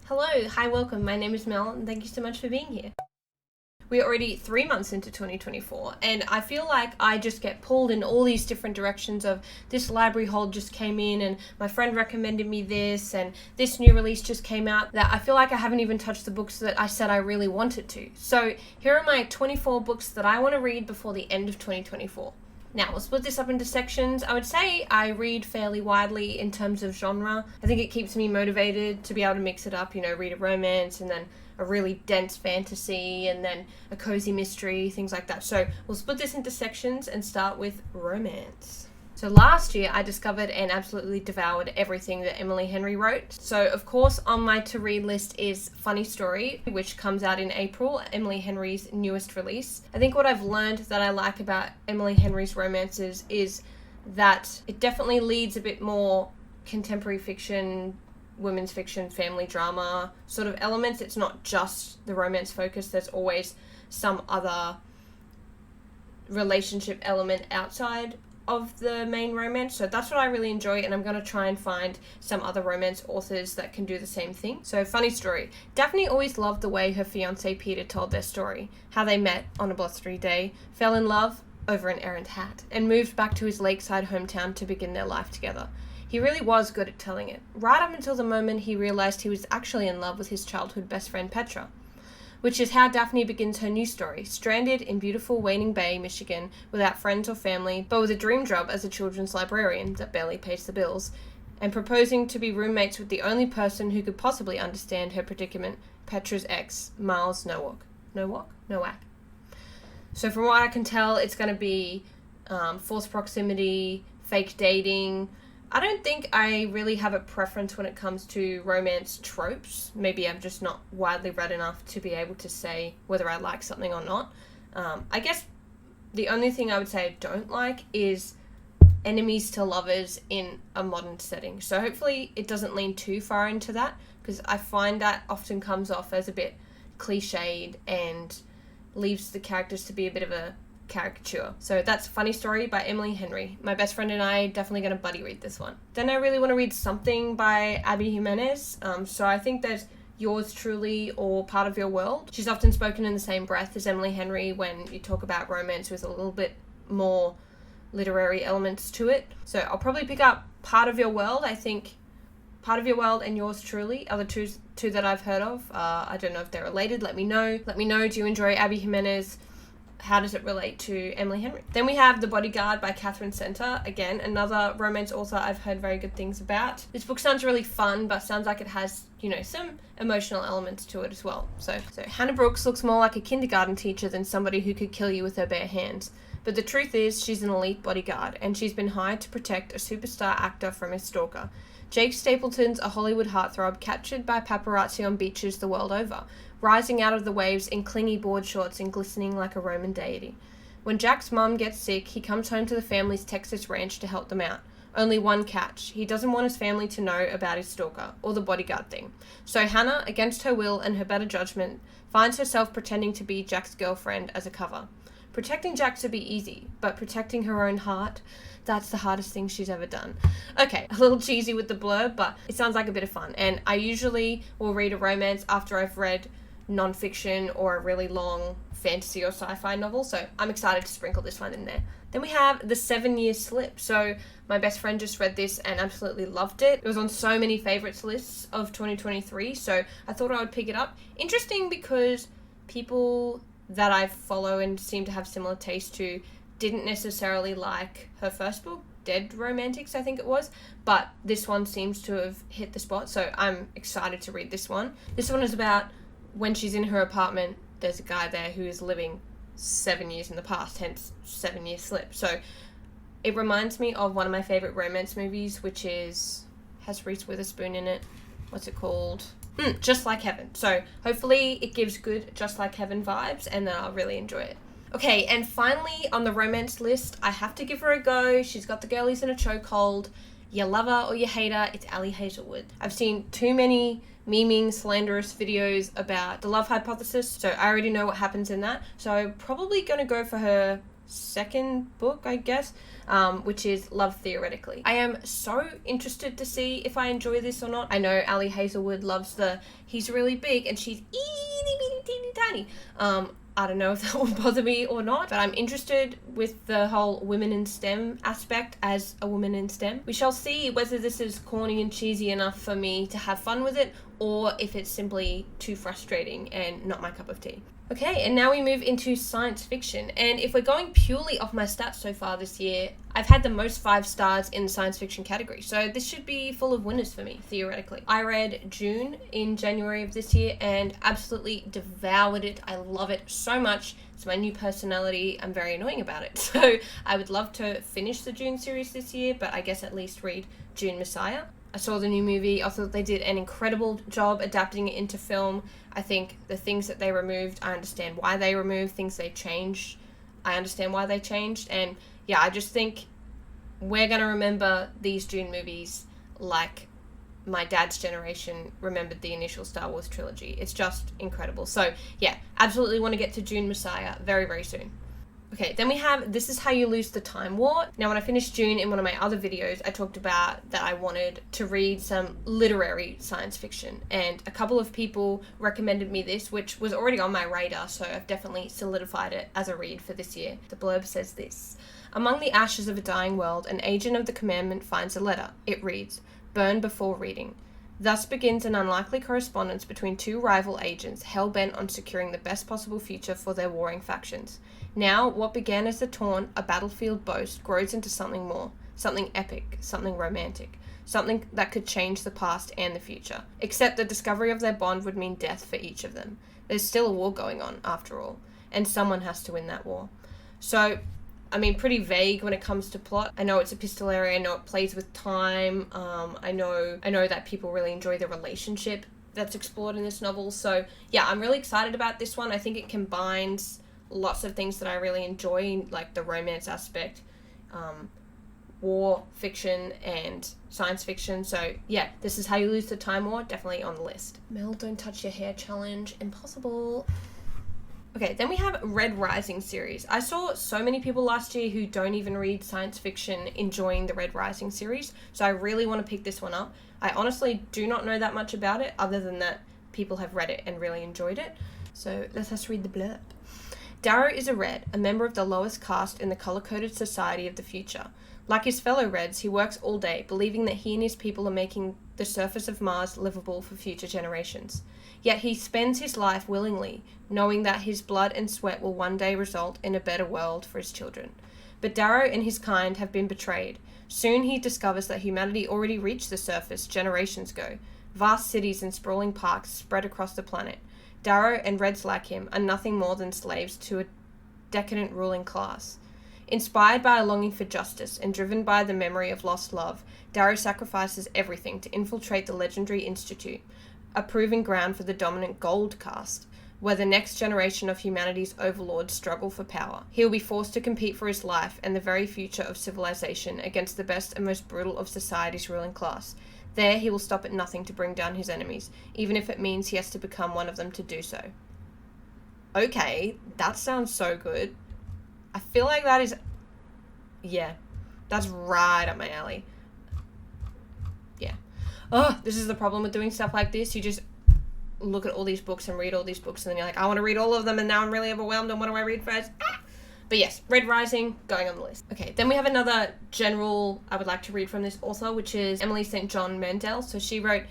Hello, hi, welcome. My name is Mel, and thank you so much for being here. We're already 3 months into 2024, and I feel like I just get pulled in all these different directions of this library hold just came in, and my friend recommended me this, and this new release just came out, that I feel like I haven't even touched the books that I said I really wanted to. So here are my 24 books that I want to read before the end of 2024. Now, we'll split this up into sections. I would say I read fairly widely in terms of genre. I think it keeps me motivated to be able to mix it up, read a romance and then a really dense fantasy and then a cozy mystery, things like that. So we'll split this into sections and start with romance. So last year I discovered and absolutely devoured everything that Emily Henry wrote. So of course on my to-read list is Funny Story, which comes out in April, Emily Henry's newest release. I think what I've learned that I like about Emily Henry's romances is that it definitely leads a bit more contemporary fiction, women's fiction, family drama sort of elements. It's not just the romance focus, there's always some other relationship element outside of the main romance. So that's what I really enjoy, and I'm going to try and find some other romance authors that can do the same thing. So Funny Story. Daphne always loved the way her fiancé Peter told their story, how they met on a blustery day, fell in love over an errant hat, and moved back to his lakeside hometown to begin their life together. He really was good at telling it, right up until the moment he realized he was actually in love with his childhood best friend Petra. Which is how Daphne begins her new story, stranded in beautiful Waning Bay, Michigan, without friends or family, but with a dream job as a children's librarian that barely pays the bills, and proposing to be roommates with the only person who could possibly understand her predicament, Petra's ex, Miles Nowak. Nowak. So from what I can tell, it's going to be forced proximity, fake dating. I don't think I really have a preference when it comes to romance tropes. Maybe I've just not widely read enough to be able to say whether I like something or not. I guess the only thing I would say I don't like is enemies to lovers in a modern setting. So hopefully it doesn't lean too far into that, because I find that often comes off as a bit cliched and leaves the characters to be a bit of a caricature. So that's Funny Story by Emily Henry. My best friend and I are definitely going to buddy read this one. Then I really want to read something by Abby Jimenez. So I think there's Yours Truly or Part of Your World. She's often spoken in the same breath as Emily Henry when you talk about romance with a little bit more literary elements to it. So I'll probably pick up Part of Your World. I think Part of Your World and Yours Truly are the two that I've heard of. I don't know if they're related. Let me know. Do you enjoy Abby Jimenez? How does it relate to Emily Henry? Then we have The Bodyguard by Catherine Center. Again, another romance author I've heard very good things about. This book sounds really fun, but sounds like it has, some emotional elements to it as well. So Hannah Brooks looks more like a kindergarten teacher than somebody who could kill you with her bare hands. But the truth is, she's an elite bodyguard, and she's been hired to protect a superstar actor from his stalker. Jake Stapleton's a Hollywood heartthrob captured by paparazzi on beaches the world over, rising out of the waves in clingy board shorts and glistening like a Roman deity. When Jack's mum gets sick, he comes home to the family's Texas ranch to help them out. Only one catch. He doesn't want his family to know about his stalker, or the bodyguard thing. So Hannah, against her will and her better judgment, finds herself pretending to be Jack's girlfriend as a cover. Protecting Jack would be easy, but protecting her own heart, that's the hardest thing she's ever done. Okay, a little cheesy with the blurb, but it sounds like a bit of fun. And I usually will read a romance after I've read non-fiction or a really long fantasy or sci-fi novel, so I'm excited to sprinkle this one in there. Then we have The 7-Year Slip. So my best friend just read this and absolutely loved it. It was on so many favorites lists of 2023, so I thought I would pick it up. Interesting because people that I follow and seem to have similar taste to didn't necessarily like her first book, Dead Romantics, I think it was, but this one seems to have hit the spot, so I'm excited to read this one. This one is about when she's in her apartment, there's a guy there who is living 7 years in the past, hence 7-Year Slip. So it reminds me of one of my favorite romance movies, which has Reese Witherspoon in it. What's it called? Just Like Heaven. So hopefully it gives good Just Like Heaven vibes, and then I'll really enjoy it. Okay, and finally on the romance list, I have to give her a go. She's got the girlies in a chokehold. You love her or you hate her, it's Ali Hazelwood. I've seen too many memeing, slanderous videos about The Love Hypothesis, so I already know what happens in that. So I'm probably going to go for her second book, I guess, which is Love Theoretically. I am so interested to see if I enjoy this or not. I know Ali Hazelwood loves he's really big and she's itty bitty teeny tiny. I don't know if that will bother me or not, but I'm interested with the whole women in STEM aspect as a woman in STEM. We shall see whether this is corny and cheesy enough for me to have fun with it, or if it's simply too frustrating and not my cup of tea. Okay, and now we move into science fiction. And if we're going purely off my stats so far this year, I've had the most 5 stars in the science fiction category. So this should be full of winners for me, theoretically. I read June in January of this year and absolutely devoured it. I love it so much. It's my new personality. I'm very annoying about it. So I would love to finish the June series this year, but I guess at least read June Messiah. I saw the new movie. I thought they did an incredible job adapting it into film. I think the things that they removed, I understand why they removed. Things they changed, I understand why they changed. And yeah, I just think we're going to remember these June movies like my dad's generation remembered the initial Star Wars trilogy. It's just incredible. So yeah, absolutely want to get to June Messiah very, very soon. Okay, then we have This Is How You Lose the Time War. Now, when I finished June in one of my other videos, I talked about that I wanted to read some literary science fiction, and a couple of people recommended me this, which was already on my radar, so I've definitely solidified it as a read for this year. The blurb says this: among the ashes of a dying world, an agent of the commandment finds a letter. It reads, "Burn before reading." Thus begins an unlikely correspondence between 2 rival agents hell-bent on securing the best possible future for their warring factions. Now, what began as the taunt, a battlefield boast, grows into something more, something epic, something romantic, something that could change the past and the future. Except the discovery of their bond would mean death for each of them. There's still a war going on, after all, and someone has to win that war. So, I mean, pretty vague when it comes to plot. I know it's epistolary, I know it plays with time, I know that people really enjoy the relationship that's explored in this novel. So, yeah, I'm really excited about this one. I think it combines lots of things that I really enjoy, like the romance aspect, war fiction and science fiction. So yeah, This Is How You Lose the Time War, definitely on the list. Mel, don't touch your hair challenge, impossible. Okay, then we have Red Rising series. I saw so many people last year who don't even read science fiction enjoying the Red Rising series, so I really want to pick this one up. I honestly do not know that much about it, other than that people have read it and really enjoyed it. So let us read the blurb. Darrow is a Red, a member of the lowest caste in the color-coded society of the future. Like his fellow Reds, he works all day, believing that he and his people are making the surface of Mars livable for future generations. Yet he spends his life willingly, knowing that his blood and sweat will one day result in a better world for his children. But Darrow and his kind have been betrayed. Soon he discovers that humanity already reached the surface generations ago. Vast cities and sprawling parks spread across the planet. Darrow and Reds like him are nothing more than slaves to a decadent ruling class. Inspired by a longing for justice and driven by the memory of lost love, Darrow sacrifices everything to infiltrate the legendary Institute, a proving ground for the dominant Gold caste, where the next generation of humanity's overlords struggle for power. He will be forced to compete for his life and the very future of civilization against the best and most brutal of society's ruling class. There, he will stop at nothing to bring down his enemies, even if it means he has to become one of them to do so. Okay, that sounds so good. I feel like that is... yeah, that's right up my alley. Yeah. Oh, this is the problem with doing stuff like this. You just look at all these books and read all these books, and then you're like, I want to read all of them, and now I'm really overwhelmed, and what do I read first? Ah! But yes, Red Rising, going on the list. Okay, then we have another general I would like to read from this author, which is Emily St. John Mandel. So she wrote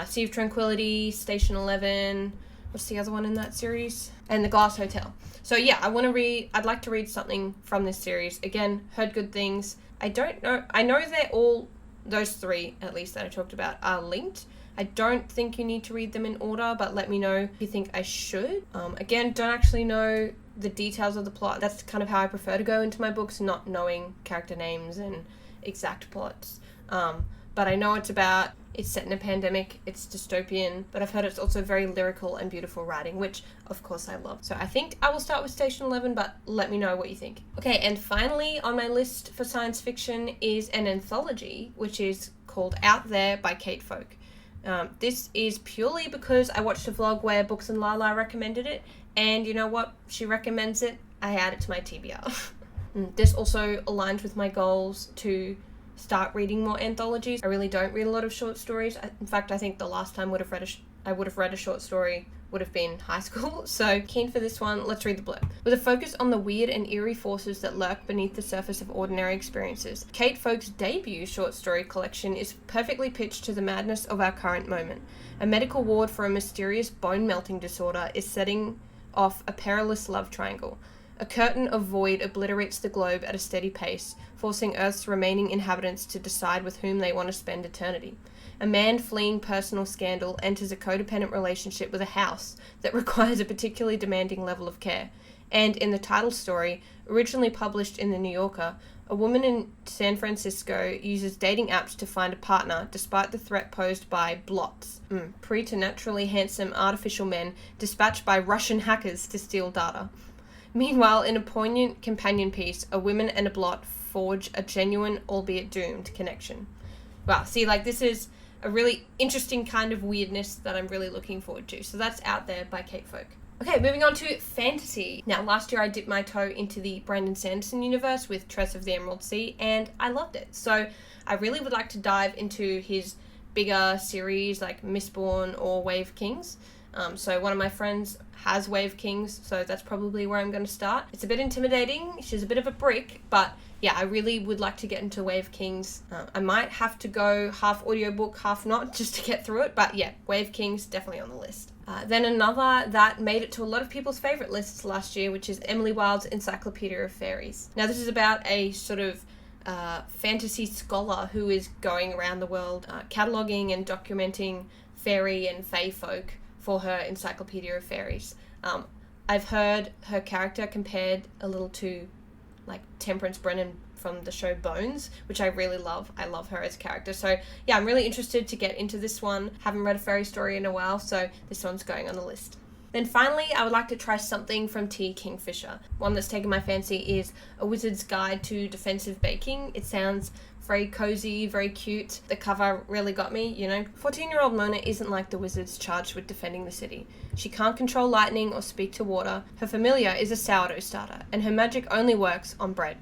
Sea of Tranquility, Station 11, what's the other one in that series? And The Glass Hotel. So yeah, I'd like to read something from this series. Again, heard good things. I know they're all, those 3 at least that I talked about, are linked. I don't think you need to read them in order, but let me know if you think I should. Again, don't actually know the details of the plot. That's kind of how I prefer to go into my books, not knowing character names and exact plots. But I know it's set in a pandemic, it's dystopian, but I've heard it's also very lyrical and beautiful writing, which of course I love. So I think I will start with Station 11, but let me know what you think. Okay, and finally on my list for science fiction is an anthology, which is called Out There by Kate Folk. This is purely because I watched a vlog where Books and Lala recommended it, and you know what? She recommends it, I add it to my TBR. This also aligns with my goals to start reading more anthologies. I really don't read a lot of short stories. In fact, I think the last time I would have read a short story would have been high school. So keen for this one. Let's read the blurb. With a focus on the weird and eerie forces that lurk beneath the surface of ordinary experiences, Kate Folk's debut short story collection is perfectly pitched to the madness of our current moment. A medical ward for a mysterious bone-melting disorder is setting off a perilous love triangle. A curtain of void obliterates the globe at a steady pace, forcing Earth's remaining inhabitants to decide with whom they want to spend eternity. A man fleeing personal scandal enters a codependent relationship with a house that requires a particularly demanding level of care. And in the title story, originally published in The New Yorker, a woman in San Francisco uses dating apps to find a partner despite the threat posed by blots, preternaturally handsome artificial men dispatched by Russian hackers to steal data. Meanwhile, in a poignant companion piece, a woman and a blot forge a genuine, albeit doomed, connection. Wow, see, this is a really interesting kind of weirdness that I'm really looking forward to. So that's Out There by Kate Folk. Okay, moving on to fantasy. Now, last year I dipped my toe into the Brandon Sanderson universe with Tress of the Emerald Sea, and I loved it. So I really would like to dive into his bigger series like Mistborn or Way of Kings. So one of my friends has Way of Kings, so that's probably where I'm going to start. It's a bit intimidating. She's a bit of a brick, but yeah, I really would like to get into Way of Kings. I might have to go half audiobook, half not, just to get through it. But yeah, Way of Kings, definitely on the list. Then another that made it to a lot of people's favourite lists last year, which is Emily Wilde's Encyclopedia of Fairies. Now, this is about a sort of fantasy scholar who is going around the world cataloguing and documenting fairy and fae folk for her Encyclopedia of Fairies. I've heard her character compared a little to Temperance Brennan from the show Bones, which I really love. I love her as a character. So yeah, I'm really interested to get into this one. Haven't read a fairy story in a while, so this one's going on the list. Then finally, I would like to try something from T. Kingfisher. One that's taken my fancy is A Wizard's Guide to Defensive Baking. It sounds very cozy, very cute. The cover really got me, 14-year-old Mona isn't like the wizards charged with defending the city. She can't control lightning or speak to water. Her familiar is a sourdough starter, and her magic only works on bread.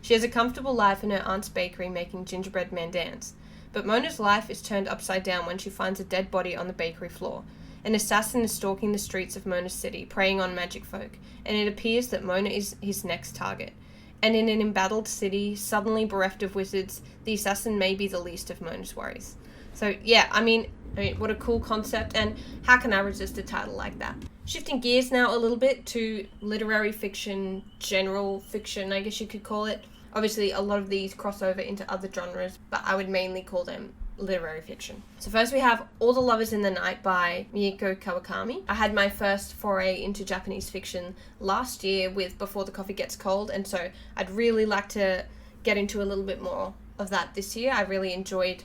She has a comfortable life in her aunt's bakery making gingerbread mandans. But Mona's life is turned upside down when she finds a dead body on the bakery floor. An assassin is stalking the streets of Mona's city, preying on magic folk, and it appears that Mona is his next target. And in an embattled city, suddenly bereft of wizards, the assassin may be the least of Mona's worries. So yeah, I mean, what a cool concept, and how can I resist a title like that? Shifting gears now a little bit to literary fiction, general fiction, I guess you could call it. Obviously, a lot of these cross over into other genres, but I would mainly call them literary fiction. So first we have All the Lovers in the Night by Mieko Kawakami. I had my first foray into Japanese fiction last year with Before the Coffee Gets Cold, and so I'd really like to get into a little bit more of that this year. I really enjoyed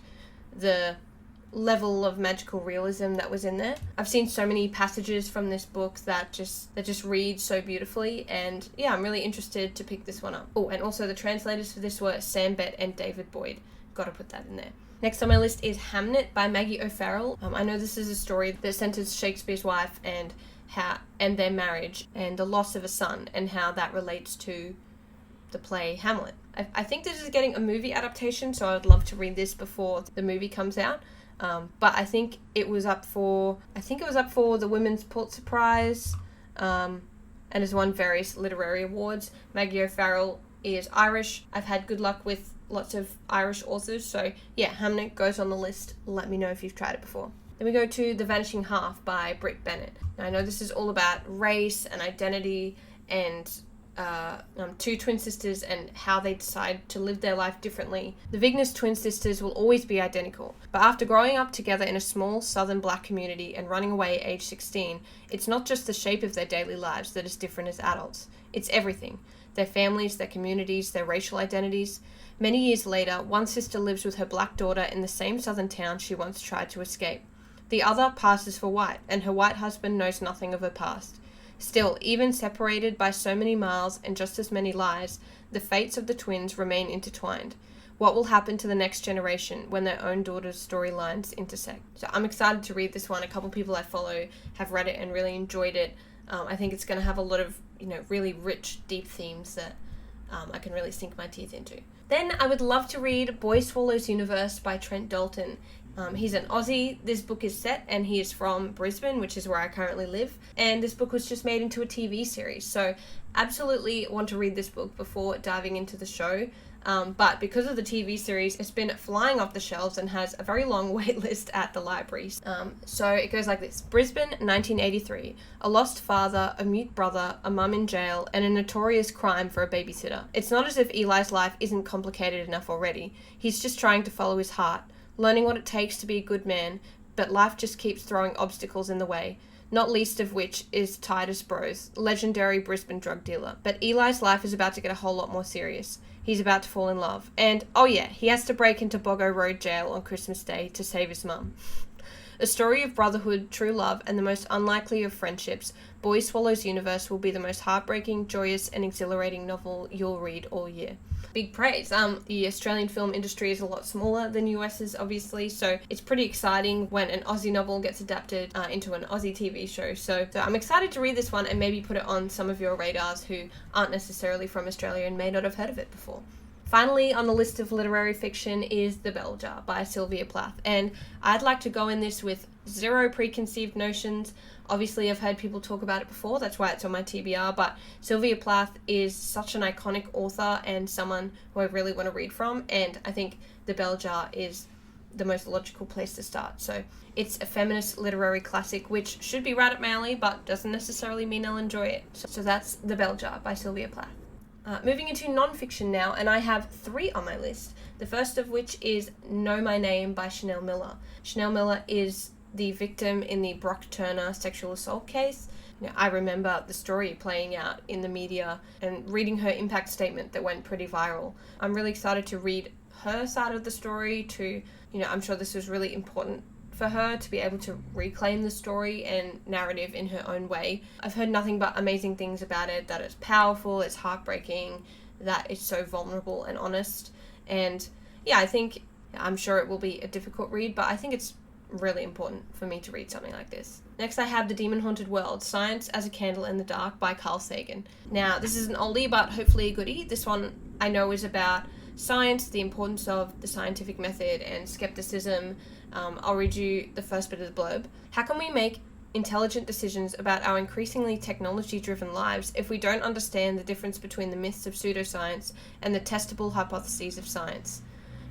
the level of magical realism that was in there. I've seen so many passages from this book that just read so beautifully, and yeah, I'm really interested to pick this one up. Oh, and also the translators for this were Sam Bett and David Boyd. Gotta put that in there. Next on my list is Hamnet by Maggie O'Farrell. I know this is a story that centers Shakespeare's wife and their marriage and the loss of a son, and how that relates to the play Hamlet. I think this is getting a movie adaptation, so I would love to read this before the movie comes out. But I think it was up for the Women's Pulitzer Prize, and has won various literary awards. Maggie O'Farrell is Irish. I've had good luck with lots of Irish authors, so yeah, Hamnet goes on the list. Let me know if you've tried it before. Then we go to The Vanishing Half by Britt Bennett. Now, I know this is all about race and identity and two twin sisters and how they decide to live their life differently. The Vignes twin sisters will always be identical, but after growing up together in a small southern black community and running away at age 16, it's not just the shape of their daily lives that is different as adults. It's everything. Their families, their communities, their racial identities. Many years later, one sister lives with her black daughter in the same southern town she once tried to escape. The other passes for white, and her white husband knows nothing of her past. Still, even separated by so many miles and just as many lies, the fates of the twins remain intertwined. What will happen to the next generation when their own daughter's storylines intersect? So I'm excited to read this one. A couple people I follow have read it and really enjoyed it. I think it's going to have a lot of, really rich, deep themes that I can really sink my teeth into. Then I would love to read Boy Swallows Universe by Trent Dalton. He's an Aussie. This book is set, and he is from Brisbane, which is where I currently live. And this book was just made into a TV series. So absolutely want to read this book before diving into the show. But because of the TV series, it's been flying off the shelves and has a very long wait list at the libraries. So it goes like this. Brisbane, 1983. A lost father, a mute brother, a mum in jail, and a notorious crime for a babysitter. It's not as if Eli's life isn't complicated enough already. He's just trying to follow his heart, learning what it takes to be a good man, but life just keeps throwing obstacles in the way, not least of which is Titus Brose, legendary Brisbane drug dealer. But Eli's life is about to get a whole lot more serious. He's about to fall in love. And, oh yeah, he has to break into Boggo Road Jail on Christmas Day to save his mum. A story of brotherhood, true love, and the most unlikely of friendships, Boy Swallows Universe will be the most heartbreaking, joyous, and exhilarating novel you'll read all year. Big praise. The Australian film industry is a lot smaller than US's, obviously, so it's pretty exciting when an Aussie novel gets adapted into an Aussie TV show. So I'm excited to read this one and maybe put it on some of your radars who aren't necessarily from Australia and may not have heard of it before. Finally, on the list of literary fiction is The Bell Jar by Sylvia Plath, and I'd like to go in this with zero preconceived notions. Obviously, I've heard people talk about it before, that's why it's on my TBR, but Sylvia Plath is such an iconic author and someone who I really want to read from, and I think The Bell Jar is the most logical place to start. So it's a feminist literary classic, which should be right up my alley, but doesn't necessarily mean I'll enjoy it. So that's The Bell Jar by Sylvia Plath. Moving into non-fiction now, and I have 3 on my list. The first of which is Know My Name by Chanel Miller. Chanel Miller is the victim in the Brock Turner sexual assault case. I remember the story playing out in the media and reading her impact statement that went pretty viral. I'm really excited to read her side of the story I'm sure this was really important for her to be able to reclaim the story and narrative in her own way. I've heard nothing but amazing things about it, that it's powerful, it's heartbreaking, that it's so vulnerable and honest. And yeah, I'm sure it will be a difficult read, but I think it's really important for me to read something like this. Next I have The Demon Haunted World, Science as a Candle in the Dark by Carl Sagan. Now, this is an oldie, but hopefully a goodie. This one I know is about science, the importance of the scientific method and skepticism. I'll read you the first bit of the blurb. How can we make intelligent decisions about our increasingly technology-driven lives if we don't understand the difference between the myths of pseudoscience and the testable hypotheses of science?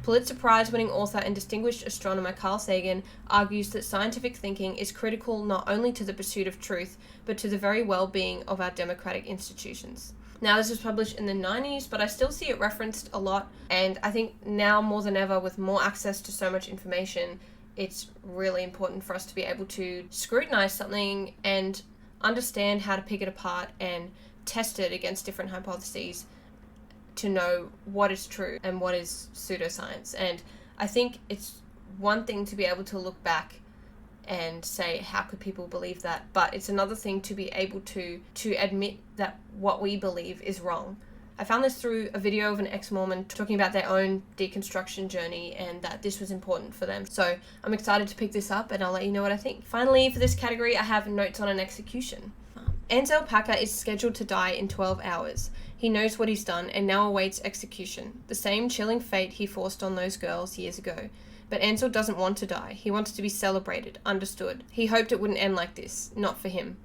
Pulitzer Prize-winning author and distinguished astronomer Carl Sagan argues that scientific thinking is critical not only to the pursuit of truth, but to the very well-being of our democratic institutions. Now, this was published in the 90s, but I still see it referenced a lot, and I think now more than ever, with more access to so much information, it's really important for us to be able to scrutinize something and understand how to pick it apart and test it against different hypotheses to know what is true and what is pseudoscience. And I think it's one thing to be able to look back and say, how could people believe that? But it's another thing to be able to admit that what we believe is wrong. I found this through a video of an ex-Mormon talking about their own deconstruction journey and that this was important for them. So I'm excited to pick this up and I'll let you know what I think. Finally, for this category, I have Notes on an Execution. Ansel Packer is scheduled to die in 12 hours. He knows what he's done and now awaits execution, the same chilling fate he forced on those girls years ago. But Ansel doesn't want to die. He wants to be celebrated, understood. He hoped it wouldn't end like this, not for him.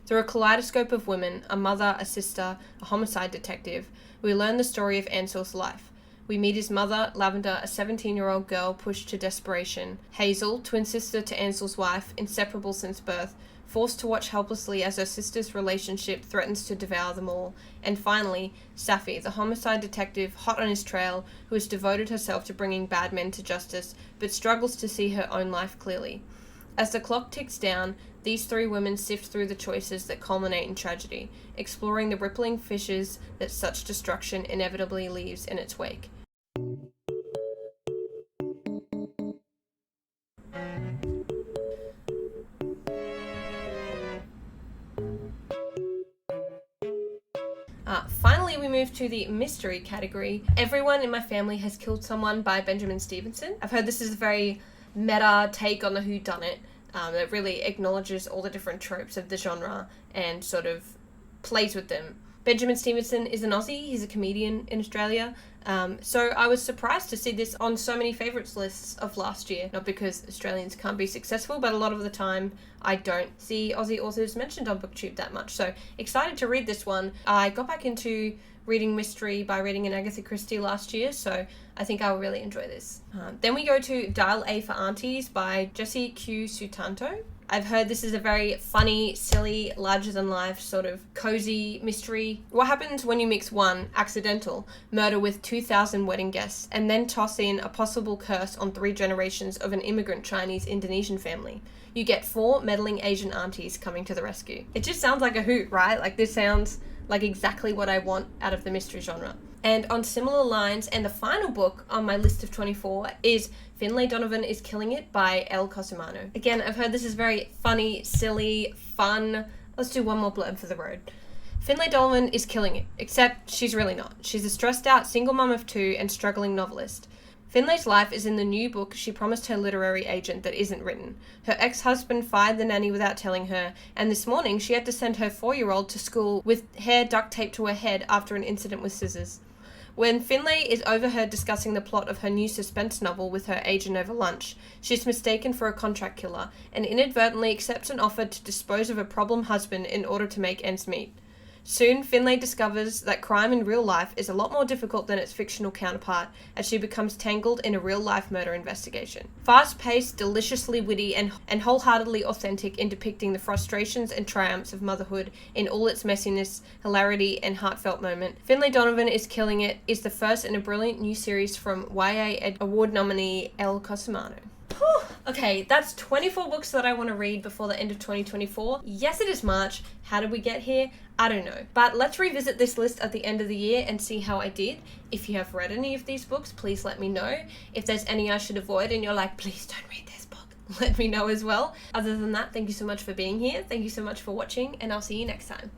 Through a kaleidoscope of women, a mother, a sister, a homicide detective, we learn the story of Ansel's life. We meet his mother, Lavender, a 17-year-old girl pushed to desperation, Hazel, twin sister to Ansel's wife, inseparable since birth, forced to watch helplessly as her sister's relationship threatens to devour them all, and finally, Safi, the homicide detective hot on his trail, who has devoted herself to bringing bad men to justice, but struggles to see her own life clearly. As the clock ticks down, these 3 women sift through the choices that culminate in tragedy, exploring the rippling fissures that such destruction inevitably leaves in its wake. Finally, we move to the mystery category. Everyone in My Family Has Killed Someone by Benjamin Stevenson. I've heard this is a very meta take on the whodunit that really acknowledges all the different tropes of the genre and sort of plays with them Benjamin Stevenson is an Aussie. He's a comedian in Australia. So I was surprised to see this on so many favourites lists of last year. Not because Australians can't be successful, but a lot of the time I don't see Aussie authors mentioned on BookTube that much. So excited to read this one. I got back into reading mystery by reading an Agatha Christie last year, so I think I'll really enjoy this. Then we go to Dial A for Aunties by Jessie Q. Sutanto. I've heard this is a very funny, silly, larger-than-life sort of cozy mystery. What happens when you mix one accidental murder with 2,000 wedding guests and then toss in a possible curse on 3 generations of an immigrant Chinese-Indonesian family? You get 4 meddling Asian aunties coming to the rescue. It just sounds like a hoot, right? Like, this sounds like exactly what I want out of the mystery genre. And on similar lines, and the final book on my list of 24 is Finlay Donovan is Killing It by Elle Cosimano. Again, I've heard this is very funny, silly, fun. Let's do one more blurb for the road. Finlay Donovan is killing it, except she's really not. She's a stressed out single mum of 2 and struggling novelist. Finlay's life is in the new book she promised her literary agent that isn't written. Her ex-husband fired the nanny without telling her, and this morning she had to send her 4-year-old to school with hair duct taped to her head after an incident with scissors. When Finlay is overheard discussing the plot of her new suspense novel with her agent over lunch, she's mistaken for a contract killer and inadvertently accepts an offer to dispose of a problem husband in order to make ends meet. Soon, Finlay discovers that crime in real life is a lot more difficult than its fictional counterpart as she becomes tangled in a real-life murder investigation. Fast-paced, deliciously witty, and wholeheartedly authentic in depicting the frustrations and triumphs of motherhood in all its messiness, hilarity, and heartfelt moment, Finlay Donovan is Killing It is the first in a brilliant new series from YA Award nominee Elle Cosimano. Okay, that's 24 books that I want to read before the end of 2024. Yes, it is March. How did we get here? I don't know. But let's revisit this list at the end of the year and see how I did. If you have read any of these books, please let me know. If there's any I should avoid and you're like, please don't read this book, let me know as well. Other than that, thank you so much for being here. Thank you so much for watching, and I'll see you next time.